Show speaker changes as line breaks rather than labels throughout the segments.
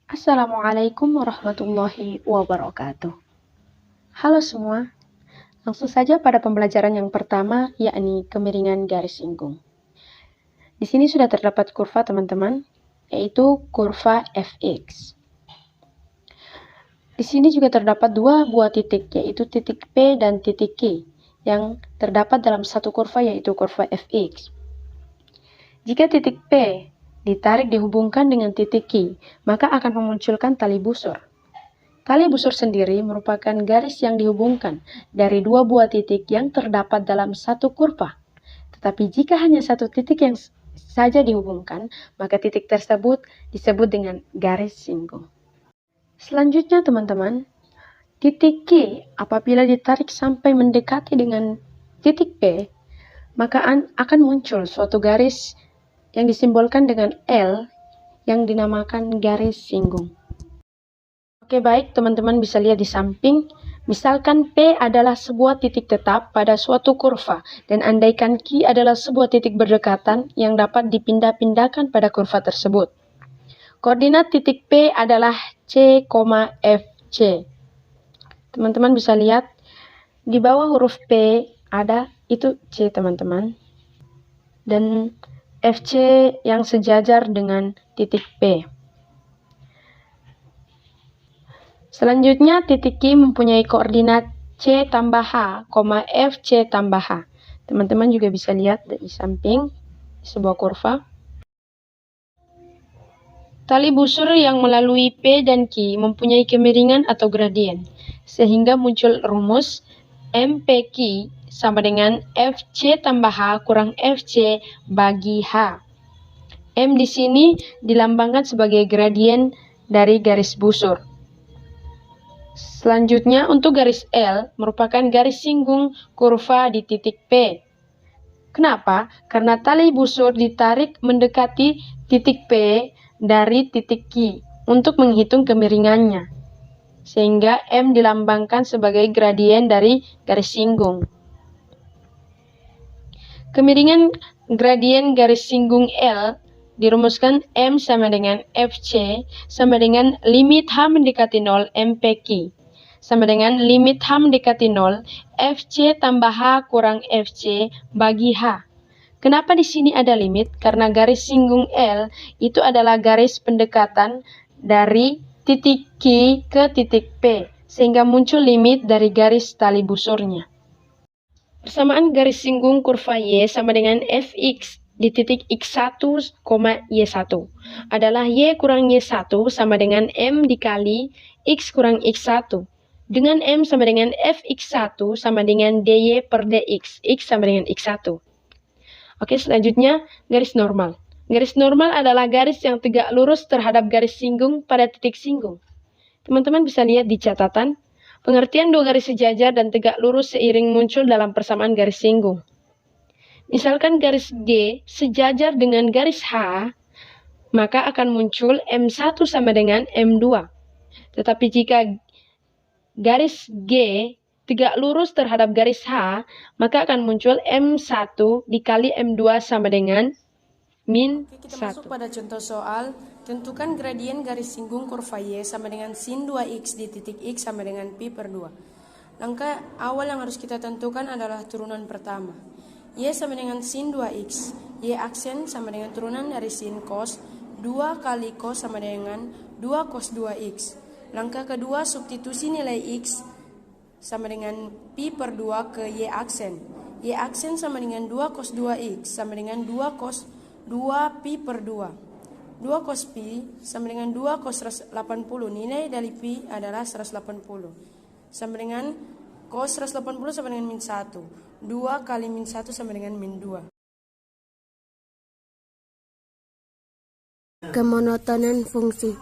Assalamualaikum warahmatullahi wabarakatuh. Halo semua, langsung saja pada pembelajaran yang pertama, yakni kemiringan garis singgung. Di sini sudah terdapat kurva teman-teman, yaitu kurva fx. Di sini juga terdapat dua buah titik, yaitu titik P dan titik Q, yang terdapat dalam satu kurva, yaitu kurva fx. Jika titik P ditarik dihubungkan dengan titik Q, maka akan memunculkan tali busur. Tali busur sendiri merupakan garis yang dihubungkan dari dua buah titik yang terdapat dalam satu kurva. Tetapi jika hanya satu titik yang saja dihubungkan, maka titik tersebut disebut dengan garis singgung. Selanjutnya teman-teman, titik Q apabila ditarik sampai mendekati dengan titik P, maka akan muncul suatu garis yang disimbolkan dengan L yang dinamakan garis singgung. Oke, baik, teman-teman bisa lihat di samping. Misalkan P adalah sebuah titik tetap pada suatu kurva, dan andaikan Q adalah sebuah titik berdekatan yang dapat dipindah-pindahkan pada kurva tersebut. Koordinat titik P adalah C, FC. Teman-teman bisa lihat, di bawah huruf P ada, itu C teman-teman. Dan FC yang sejajar dengan titik P. Selanjutnya, titik Q mempunyai koordinat C tambah H, FC tambah H. Teman-teman juga bisa lihat di samping sebuah kurva. Tali busur yang melalui P dan Q mempunyai kemiringan atau gradien, sehingga muncul rumus MPQ sama dengan FC tambah H kurang FC bagi H. M di sini dilambangkan sebagai gradien dari garis busur. Selanjutnya, untuk garis L merupakan garis singgung kurva di titik P. Kenapa? Karena tali busur ditarik mendekati titik P dari titik Q untuk menghitung kemiringannya. Sehingga M dilambangkan sebagai gradien dari garis singgung. Kemiringan gradien garis singgung L dirumuskan M sama dengan FC sama dengan limit H mendekati 0 MPQ sama dengan limit H mendekati 0 FC tambah H kurang FC bagi H. Kenapa di sini ada limit? Karena garis singgung L itu adalah garis pendekatan dari titik Q ke titik P, sehingga muncul limit dari garis tali busurnya. Persamaan garis singgung kurva Y sama dengan Fx di titik X1, Y1 adalah Y kurang Y1 sama dengan M dikali X kurang X1. Dengan M sama dengan Fx1 sama dengan dy per dx, X sama dengan X1. Oke, selanjutnya garis normal. Garis normal adalah garis yang tegak lurus terhadap garis singgung pada titik singgung. Teman-teman bisa lihat di catatan, pengertian dua garis sejajar dan tegak lurus seiring muncul dalam persamaan garis singgung. Misalkan garis G sejajar dengan garis H, maka akan muncul M1 sama dengan M2. Tetapi jika garis G tegak lurus terhadap garis H, maka akan muncul M1 dikali M2 sama dengan min 1.
Kita masuk pada contoh soal. Tentukan gradien garis singgung kurva Y sama dengan sin 2x di titik X sama dengan pi per 2. Langkah awal yang harus kita tentukan adalah turunan pertama. Y sama dengan sin 2x. Y aksen sama dengan turunan dari sin cos 2 kali cos sama dengan 2 cos 2x. Langkah kedua, substitusi nilai x sama dengan pi per 2 ke Y aksen. Y aksen sama dengan 2 cos 2x sama dengan 2 cos 2 pi per 2. 2 cos pi sama dengan 2 cos 180. Nilai dari pi adalah 180. Sama dengan cos 180 sama dengan min 1. 2 kali min 1 sama dengan min 2.
Kemonotonan fungsi.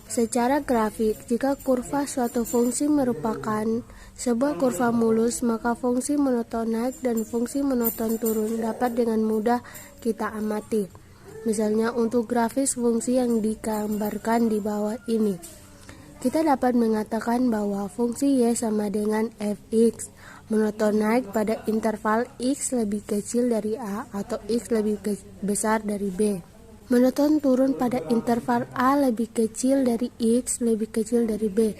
Secara grafik, jika kurva suatu fungsi merupakan sebuah kurva mulus, maka fungsi monoton naik dan fungsi monoton turun dapat dengan mudah kita amati. Misalnya untuk grafis fungsi yang digambarkan di bawah ini, kita dapat mengatakan bahwa fungsi Y sama dengan Fx, monoton naik pada interval X lebih kecil dari A atau X lebih besar dari B. Monoton turun pada interval A lebih kecil dari X lebih kecil dari B.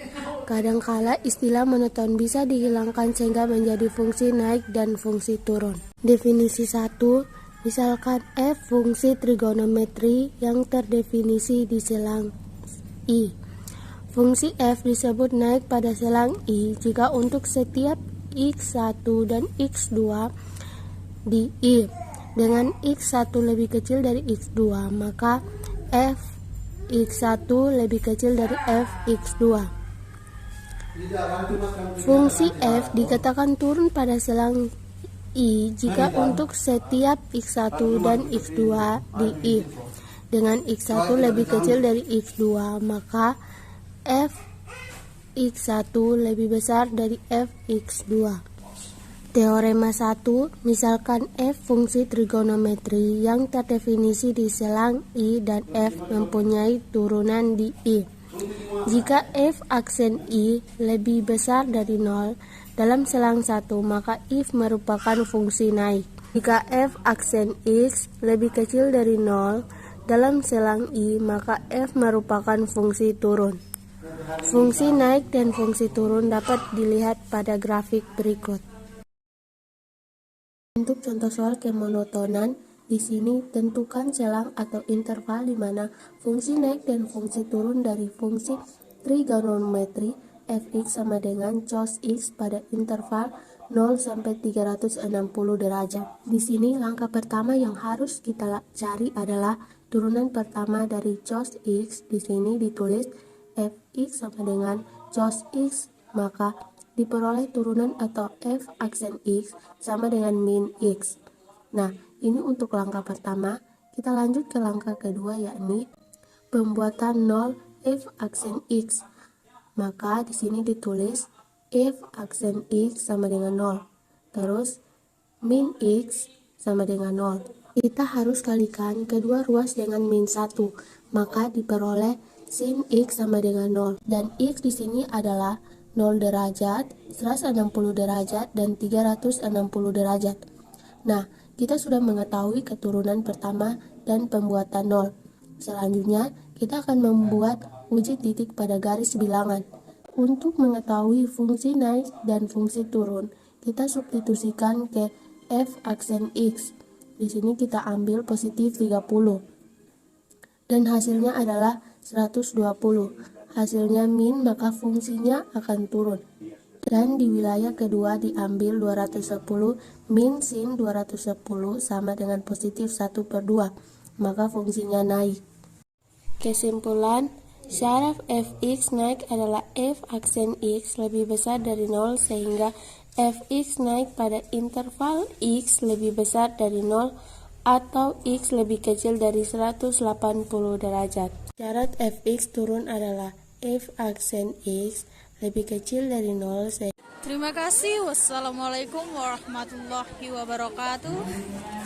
Kadangkala istilah monoton bisa dihilangkan sehingga menjadi fungsi naik dan fungsi turun. Definisi 1, misalkan f fungsi trigonometri yang terdefinisi di selang I. Fungsi f disebut naik pada selang I jika untuk setiap x1 dan x2 di I dengan x1 lebih kecil dari x2, maka f x1 lebih kecil dari f x2. Fungsi f dikatakan turun pada selang I jika untuk setiap x1 dan x2 di I dengan x1 lebih kecil dari x2, maka f x1 lebih besar dari f x2. Teorema 1, misalkan f fungsi trigonometri yang terdefinisi di selang I dan f mempunyai turunan di I. Jika f aksen I lebih besar dari 0 dalam selang 1, maka if merupakan fungsi naik. Jika f aksen x lebih kecil dari 0 dalam selang I, maka f merupakan fungsi turun. Fungsi naik dan fungsi turun dapat dilihat pada grafik berikut. Untuk contoh soal kemonotonan, di sini tentukan selang atau interval di mana fungsi naik dan fungsi turun dari fungsi trigonometri fx sama dengan cos x pada interval 0 sampai 360 derajat. Di sini langkah pertama yang harus kita cari adalah turunan pertama dari cos x. Di sini ditulis fx sama dengan cos x, maka diperoleh turunan atau f aksen x sama dengan min x. Nah, ini untuk langkah pertama. Kita lanjut ke langkah kedua, yakni pembuatan 0 f aksen x. Maka di sini ditulis f aksen x sama dengan 0. Terus min x sama dengan 0. Kita harus kalikan kedua ruas dengan min 1, maka diperoleh sin x sama dengan 0. Dan x di sini adalah 0 derajat, 160 derajat, dan 360 derajat. Nah, kita sudah mengetahui keturunan pertama dan pembuatan 0. Selanjutnya, kita akan membuat uji titik pada garis bilangan. Untuk mengetahui fungsi naik dan fungsi turun, kita substitusikan ke f aksen x. Di sini kita ambil positif 30. Dan hasilnya adalah 120. Hasilnya min, maka fungsinya akan turun. Dan di wilayah kedua diambil 210 min sin 210 sama dengan positif 1/2, maka fungsinya naik. Kesimpulan, syaraf fx naik adalah f aksen x lebih besar dari 0 sehingga fx naik pada interval x lebih besar dari 0 atau x lebih kecil dari 180 derajat. Syarat fx turun adalah f aksen x lebih kecil dari 0.
Terima kasih. Wassalamualaikum warahmatullahi wabarakatuh.